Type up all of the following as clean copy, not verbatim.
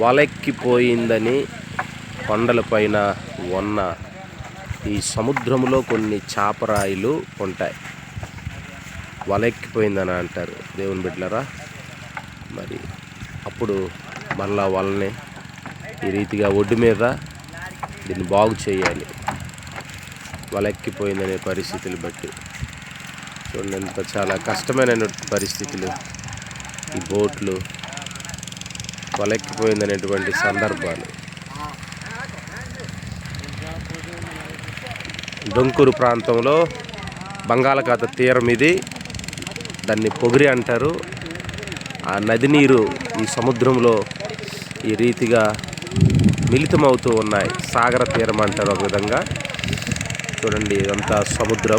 వలెక్కిపోయిందని కొండలపైన ఉన్న ఈ సముద్రంలో కొన్ని చాపరాయిలు ఉంటాయి. వలెక్కిపోయిందని అంటారు దేవుని బిడ్డలారా. మరి అప్పుడు మళ్ళా వాళ్ళని ఈ రీతిగా ఒడ్డు మీద దీన్ని బాగు చేయాలి. వలెక్కిపోయిందనే పరిస్థితులు బట్టి చూడండి, ఎంత చాలా కష్టమైన పరిస్థితులు. ఈ బోట్లు వలెక్కిపోయిందనేటువంటి సందర్భాలు. డొంకూరు ప్రాంతంలో బంగాళాఖాత తీరం ఇది. దాన్ని పొగిరి అంటారు. ఆ నది నీరు ఈ సముద్రంలో ఈ రీతిగా మిళితమవుతూ ఉన్నాయి. సాగర తీరం అంటారు ఒక విధంగా. చూడండి, ఇదంతా సముద్ర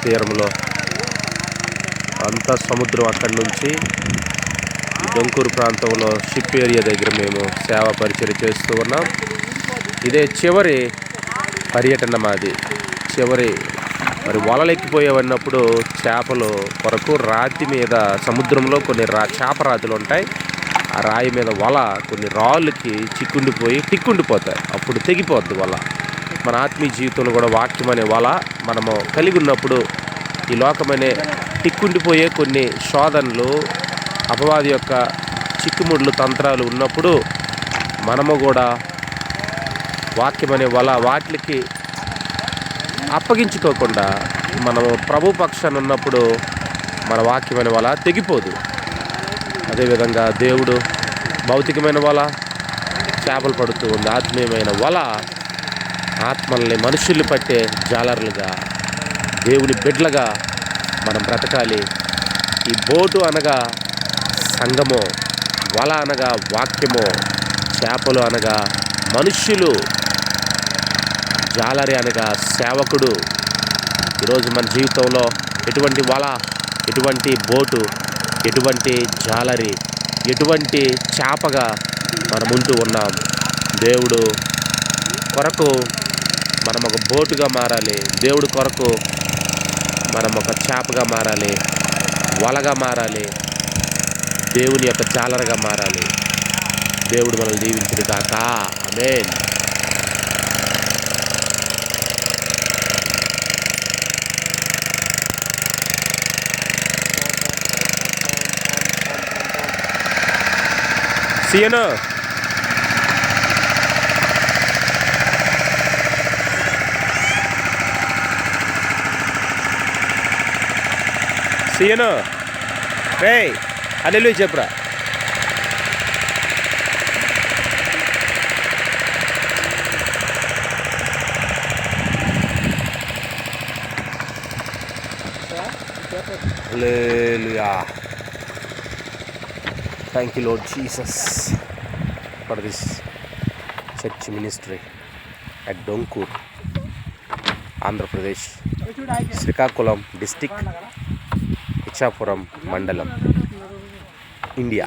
తీరంలో అంతా సముద్రం. అక్కడి నుంచి డొంకూరు ప్రాంతంలో షిప్ ఏరియా దగ్గర మేము సేవా పరిచయం చేస్తూ ఉన్నాం. ఇదే చివరి పర్యటన మాది. మరి వలలెక్కిపోయేవన్నప్పుడు చేపలు కొరకు రాతి మీద సముద్రంలో కొన్ని చేపరాతులు ఉంటాయి. ఆ రాయి మీద వల కొన్ని రాళ్ళకి టిక్కుండిపోతాయి. అప్పుడు తెగిపోద్ది వల. మన ఆత్మీయ జీవితంలో కూడా వాక్యం అనే వల మనము కలిగి ఉన్నప్పుడు ఈ లోకమనే టిక్కుండిపోయే కొన్ని శోధనలు, అపవాది యొక్క చిక్కుముడులు, తంత్రాలు ఉన్నప్పుడు మనము కూడా వాక్యం అనే వల వాటికి అప్పగించుకోకుండా మనము ప్రభు పక్షాన ఉన్నప్పుడు మన వాక్యం అనే వల తెగిపోదు. అదేవిధంగా దేవుడు భౌతికమైన వల చేపలు పడుతూ ఉంది. ఆత్మీయమైన వల ఆత్మల్ని మనుషుల్ని పట్టే జాలర్లుగా, దేవుని బిడ్డలుగా మనం బ్రతకాలి. ఈ బోటు అనగా సంఘము, వల అనగా వాక్యము, చేపలు అనగా మనుష్యులు, జాలరి అనగా సేవకుడు. ఈరోజు మన జీవితంలో ఎటువంటి వల, ఎటువంటి బోటు, ఎటువంటి జాలరి, ఎటువంటి చేపగా మనం ఉంటూ ఉన్నాం. దేవుడు కొరకు మనం ఒక బోటుగా మారాలి. దేవుడి కొరకు మనం ఒక చేపగా మారాలి, వలగా మారాలి, దేవుని యొక్క జాలరగా మారాలి. దేవుడు మనల్ని దీవించును గాక. ఆమేన్. Siena. Siena. Hey, hallelujah చెప్పరా. Hallelujah. Thank you, Lord Jesus, for this church ministry at Donkur, Andhra Pradesh, Srikakulam district, Ichapuram Mandalam, India.